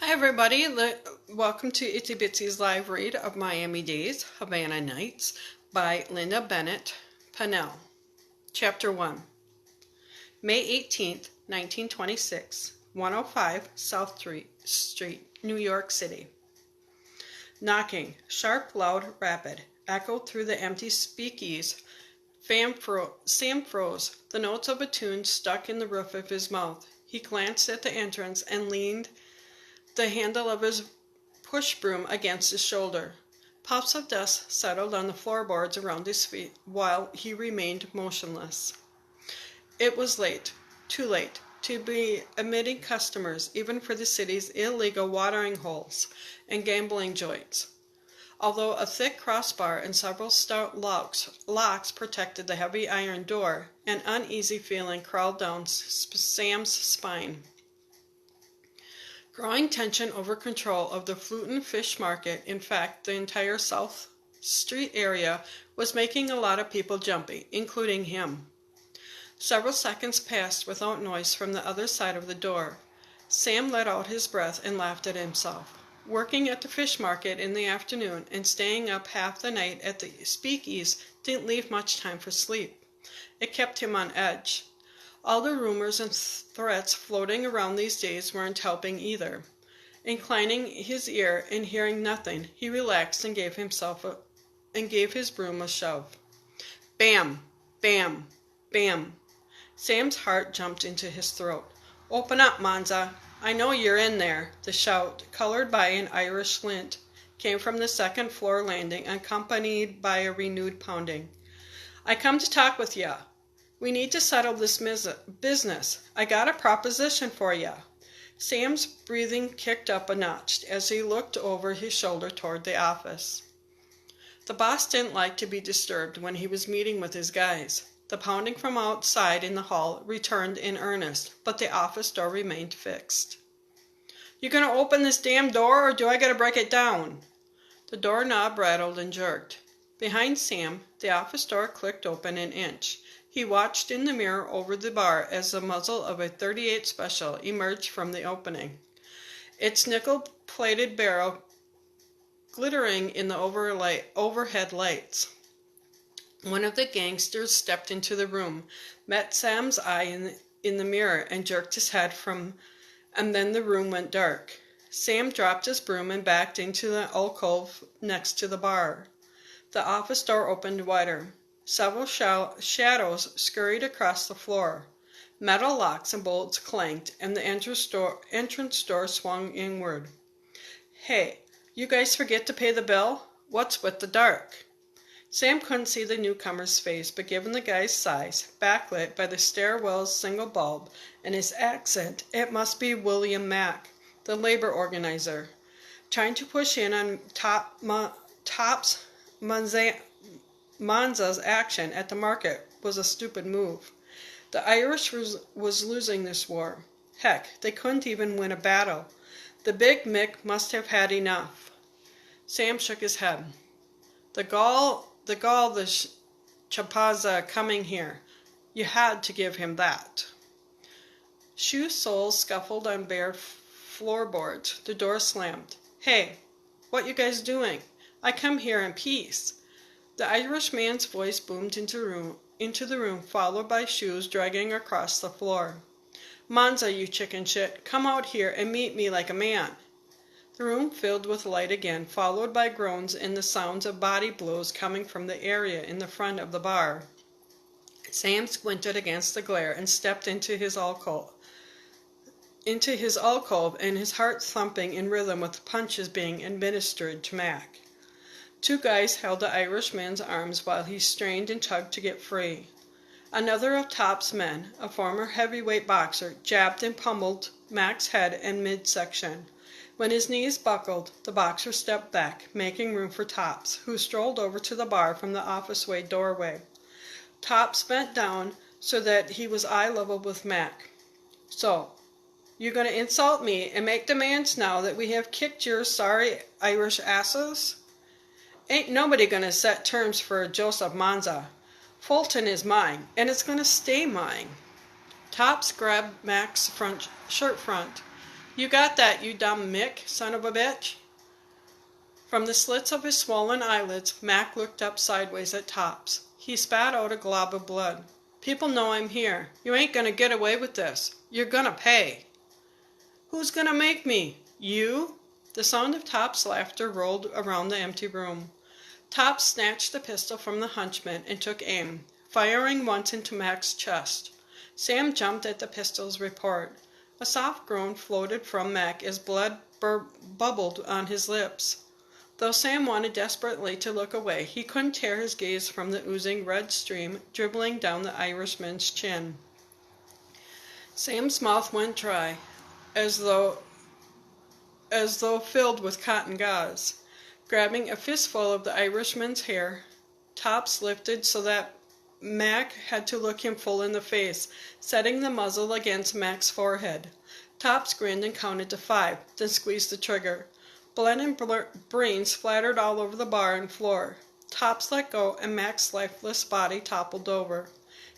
Hi everybody, welcome to Itsy Bitsy's live read of Miami Days, Havana Nights by Linda Bennett Pennell. Chapter 1. May 18th, 1926, 105 South Street, New York City. Knocking, sharp, loud, rapid, echoed through the empty speakeasy. Sam froze, the notes of a tune stuck in the roof of his mouth. He glanced at the entrance and leaned the handle of his push broom against his shoulder. Puffs of dust settled on the floorboards around his feet while he remained motionless. It was late, too late, to be admitting customers even for the city's illegal watering holes and gambling joints. Although a thick crossbar and several stout locks protected the heavy iron door, an uneasy feeling crawled down Sam's spine. Growing tension over control of the Fulton Fish Market, in fact, the entire South Street area, was making a lot of people jumpy, including him. Several seconds passed without noise from the other side of the door. Sam let out his breath and laughed at himself. Working at the fish market in the afternoon and staying up half the night at the speakeasy didn't leave much time for sleep. It kept him on edge. All the rumors and threats floating around these days weren't helping either. Inclining his ear and hearing nothing, he relaxed and gave his broom a shove. Bam! Bam! Bam! Sam's heart jumped into his throat. "Open up, Manza! I know you're in there!" The shout, colored by an Irish lint, came from the second-floor landing, accompanied by a renewed pounding. "I come to talk with ya. We need to settle this business. I got a proposition for ya." Sam's breathing kicked up a notch as he looked over his shoulder toward the office. The boss didn't like to be disturbed when he was meeting with his guys. The pounding from outside in the hall returned in earnest, but the office door remained fixed. "You gonna open this damn door, or do I gotta break it down?" The doorknob rattled and jerked. Behind Sam, the office door clicked open an inch. He watched in the mirror over the bar as the muzzle of a .38 Special emerged from the opening, its nickel-plated barrel glittering in the overhead lights. One of the gangsters stepped into the room, met Sam's eye in the mirror, and jerked his head and then the room went dark. Sam dropped his broom and backed into the alcove next to the bar. The office door opened wider. Several shadows scurried across the floor. Metal locks and bolts clanked, and the entrance door swung inward. "Hey, you guys forget to pay the bill? What's with the dark?" Sam couldn't see the newcomer's face, but given the guy's size, backlit by the stairwell's single bulb, and his accent, it must be William Mack, the labor organizer. Trying to push in on Top's Manza's action at the market was a stupid move. The Irish was losing this war. Heck, they couldn't even win a battle. The Big Mick must have had enough. Sam shook his head. The Chapaza coming here. You had to give him that." Shoe soles scuffled on bare floorboards. The door slammed. "Hey, what you guys doing? I come here in peace." The Irishman's voice boomed into the room, followed by shoes dragging across the floor. "Manza, you chicken shit, come out here and meet me like a man." The room filled with light again, followed by groans and the sounds of body blows coming from the area in the front of the bar. Sam squinted against the glare and stepped into his alcove, and his heart thumping in rhythm with punches being administered to Mac. Two guys held the Irishman's arms while he strained and tugged to get free. Another of Top's men, a former heavyweight boxer, jabbed and pummeled Mac's head and midsection. When his knees buckled, the boxer stepped back, making room for Tops, who strolled over to the bar from the office-way doorway. Tops bent down so that he was eye-level with Mac. "So, you gonna insult me and make demands now that we have kicked your sorry Irish asses? Ain't nobody gonna set terms for Joseph Manza. Fulton is mine, and it's gonna stay mine." Tops grabbed Mac's shirt front, You got that, you dumb Mick, son of a bitch? From the slits of his swollen eyelids, Mac looked up sideways at Tops. He spat out a glob of blood. People know I'm here. You ain't gonna get away with this. You're gonna pay. Who's gonna make me? You? The sound of Top's laughter rolled around the empty room. Tops snatched the pistol from the hunchman and took aim, firing once into Mac's chest. Sam jumped at the pistol's report. A soft groan floated from Mac as blood bubbled on his lips. Though Sam wanted desperately to look away, he couldn't tear his gaze from the oozing red stream dribbling down the Irishman's chin. Sam's mouth went dry, as though filled with cotton gauze. Grabbing a fistful of the Irishman's hair, Tops lifted so that Mac had to look him full in the face, setting the muzzle against Mac's forehead. Tops grinned and counted to 5, then squeezed the trigger. Blood and brains splattered all over the bar and floor. Tops let go, and Mac's lifeless body toppled over.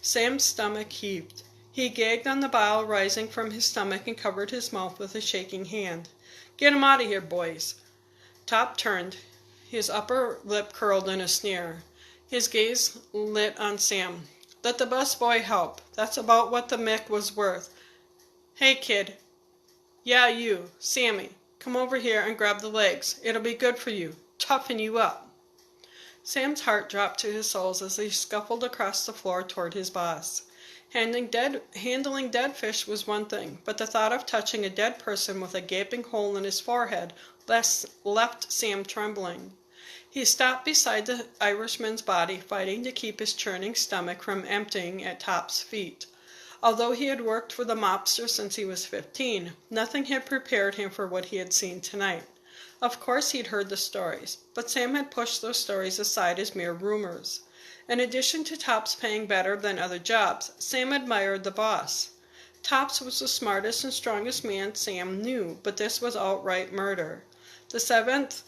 Sam's stomach heaved. He gagged on the bile rising from his stomach and covered his mouth with a shaking hand. "Get him out of here, boys." Top turned, his upper lip curled in a sneer. His gaze lit on Sam. "Let the busboy help. That's about what the Mick was worth. Hey, kid. Yeah, you, Sammy. Come over here and grab the legs. It'll be good for you. Toughen you up." Sam's heart dropped to his soles as he scuffled across the floor toward his boss. Handling dead fish was one thing, but the thought of touching a dead person with a gaping hole in his forehead left Sam trembling. He stopped beside the Irishman's body, fighting to keep his churning stomach from emptying at Top's feet. Although he had worked for the mobster since he was 15, nothing had prepared him for what he had seen tonight. Of course he'd heard the stories, but Sam had pushed those stories aside as mere rumors. In addition to Tops paying better than other jobs, Sam admired the boss. Tops was the smartest and strongest man Sam knew, but this was outright murder. The 7th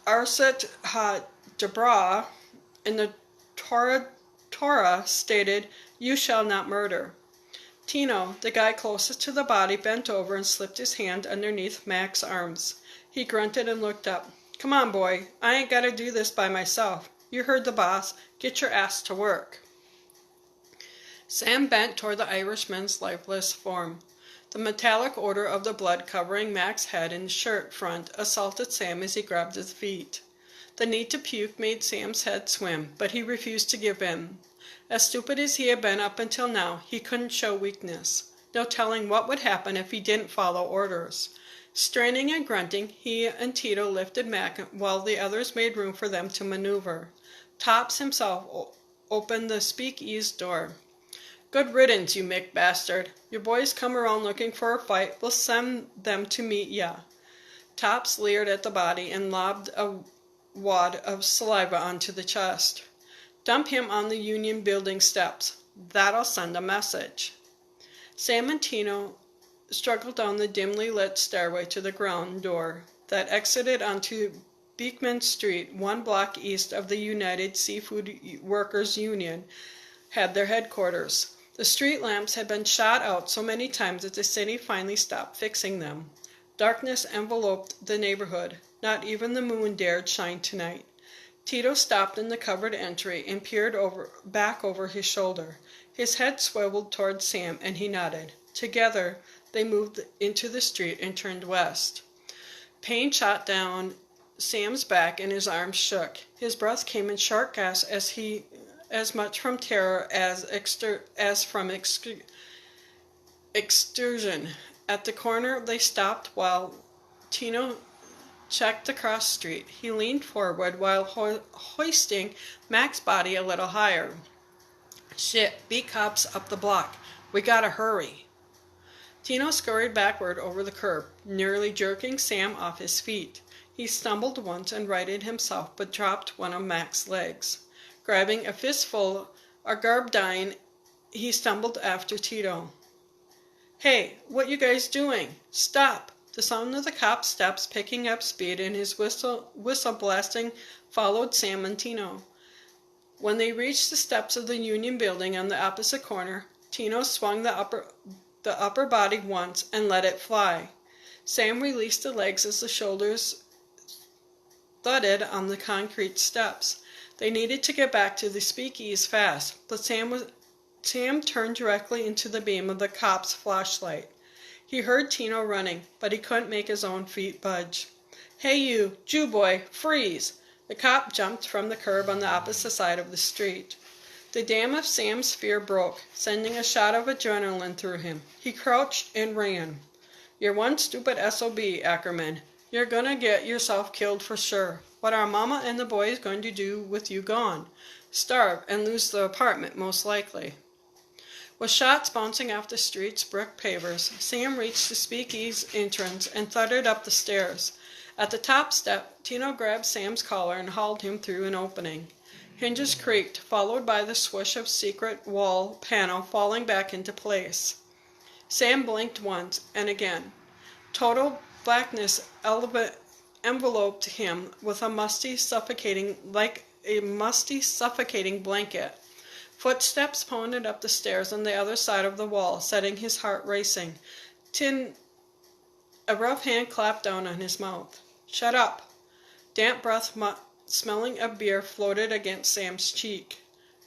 Arset ha-Debra in the Torah stated, "You shall not murder." Tino, the guy closest to the body, bent over and slipped his hand underneath Mac's arms. He grunted and looked up. "Come on, boy. I ain't got to do this by myself. You heard the boss. Get your ass to work." Sam bent toward the Irishman's lifeless form. The metallic odor of the blood covering Mac's head and shirt front assaulted Sam as he grabbed his feet. The need to puke made Sam's head swim, but he refused to give in. As stupid as he had been up until now, he couldn't show weakness. No telling what would happen if he didn't follow orders. Straining and grunting, he and Tito lifted Mac while the others made room for them to maneuver. Tops himself opened the speak-ease door. "Good riddance, you Mick bastard. Your boys come around looking for a fight. We'll send them to meet ya." Tops leered at the body and lobbed a wad of saliva onto the chest. "Dump him on the Union Building steps. That'll send a message." Sam and Tino struggled down the dimly lit stairway to the ground door that exited onto Beekman Street, 1 block east of the United Seafood Workers Union had their headquarters. The street lamps had been shot out so many times that the city finally stopped fixing them. Darkness enveloped the neighborhood. Not even the moon dared shine tonight. Tito stopped in the covered entry and peered back over his shoulder. His head swiveled toward Sam, and he nodded. Together, they moved into the street and turned west. Pain shot down Sam's back and his arms shook. His breath came in short gasps as much from terror as from extortion. At the corner, they stopped while Tino checked the cross street. He leaned forward while hoisting Mac's body a little higher. "Shit, beat cops up the block. We gotta hurry." Tino scurried backward over the curb, nearly jerking Sam off his feet. He stumbled once and righted himself, but dropped one of Mac's legs. Grabbing a fistful of garbine, he stumbled after Tito. "Hey, what you guys doing? Stop!" The sound of the cop's steps picking up speed and his whistle blasting followed Sam and Tino. When they reached the steps of the Union Building on the opposite corner, Tino swung the the upper body once and let it fly. Sam released the legs as the shoulders thudded on the concrete steps. They needed to get back to the speakeasy fast, but Sam turned directly into the beam of the cop's flashlight. He heard Tino running, but he couldn't make his own feet budge. "Hey you, Jew boy, freeze!" The cop jumped from the curb on the opposite side of the street. The dam of Sam's fear broke, sending a shot of adrenaline through him. He crouched and ran. "You're one stupid SOB, Ackerman. You're gonna get yourself killed for sure. What are Mama and the boys going to do with you gone? Starve and lose the apartment, most likely." With shots bouncing off the street's brick pavers, Sam reached the speakeasy entrance and thudded up the stairs. At the top step, Tino grabbed Sam's collar and hauled him through an opening. Hinges creaked, followed by the swish of secret wall panel falling back into place. Sam blinked once, and again. Total blackness enveloped him with a musty, suffocating blanket. Footsteps pounded up the stairs on the other side of the wall, setting his heart racing. A rough hand clapped down on his mouth. "Shut up!" Damp breath smelling of beer floated against Sam's cheek.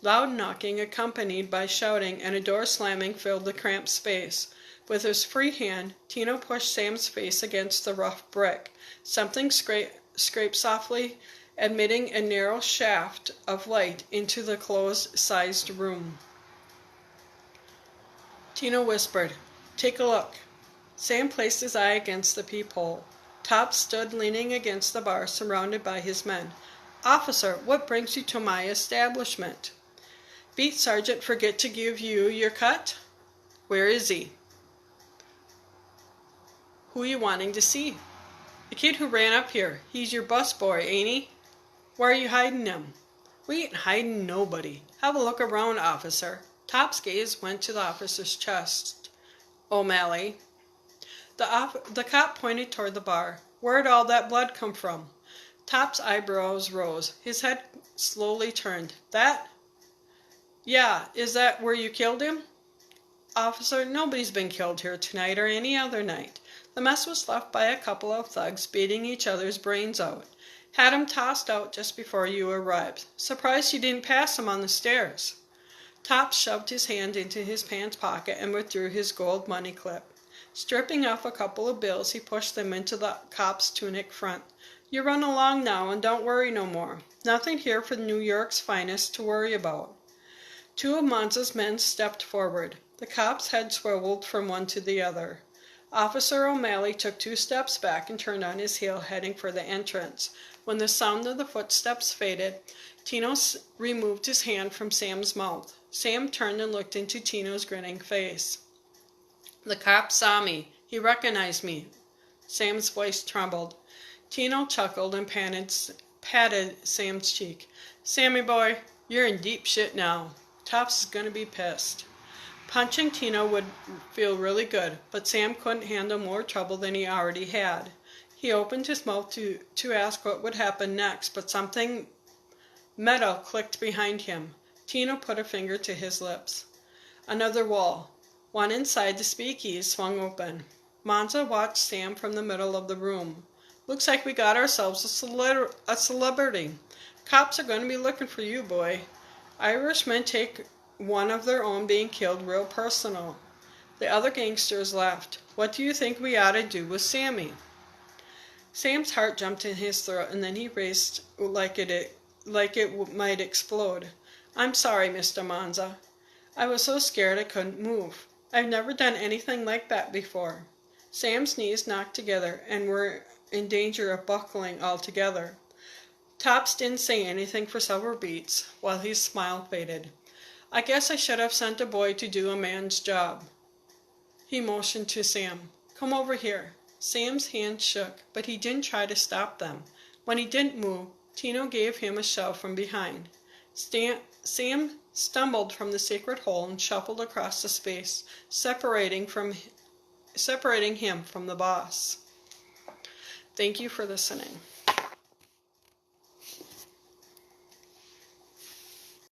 Loud knocking, accompanied by shouting and a door slamming, filled the cramped space. With his free hand, Tino pushed Sam's face against the rough brick. Something scraped softly, admitting a narrow shaft of light into the closed-sized room. Tino whispered, "Take a look." Sam placed his eye against the peephole. Top stood leaning against the bar, surrounded by his men. "Officer, what brings you to my establishment?" "Beat Sergeant forget to give you your cut?" "Where is he?" "Who you wanting to see?" "The kid who ran up here. He's your bus boy, ain't he?" "Where are you hiding him?" "We ain't hiding nobody. Have a look around, officer." Top's gaze went to the officer's chest. "O'Malley." The cop pointed toward the bar. "Where'd all that blood come from?" Top's eyebrows rose. His head slowly turned. "That?" "Yeah, is that where you killed him?" "Officer, nobody's been killed here tonight or any other night. The mess was left by a couple of thugs beating each other's brains out. Had 'em tossed out just before you arrived. Surprised you didn't pass 'em on the stairs." Top shoved his hand into his pants pocket and withdrew his gold money clip. Stripping off a couple of bills, he pushed them into the cop's tunic front. "You run along now and don't worry no more. Nothing here for New York's finest to worry about." Two of Monza's men stepped forward. The cop's head swiveled from one to the other. Officer O'Malley took 2 steps back and turned on his heel, heading for the entrance. When the sound of the footsteps faded, Tino removed his hand from Sam's mouth. Sam turned and looked into Tino's grinning face. "The cop saw me. He recognized me." Sam's voice trembled. Tino chuckled and patted Sam's cheek. "Sammy boy, you're in deep shit now. Tops is gonna be pissed." Punching Tino would feel really good, but Sam couldn't handle more trouble than he already had. He opened his mouth to ask what would happen next, but something metal clicked behind him. Tino put a finger to his lips. Another wall, one inside the speakeasy, swung open. Monza watched Sam from the middle of the room. "Looks like we got ourselves a celebrity. Cops are going to be looking for you, boy." Irishmen take one of their own being killed real personal. The other gangsters laughed. "What do you think we ought to do with Sammy?" Sam's heart jumped in his throat, and then he raced like it might explode. "I'm sorry, Mr. Monza. I was so scared I couldn't move. I've never done anything like that before." Sam's knees knocked together and were in danger of buckling altogether. Tops didn't say anything for several beats, while his smile faded. "I guess I should have sent a boy to do a man's job." He motioned to Sam. "Come over here." Sam's hands shook, but he didn't try to stop them. When he didn't move, Tino gave him a shove from behind. Sam stumbled from the secret hole and shuffled across the space, separating him from the boss. Thank you for listening.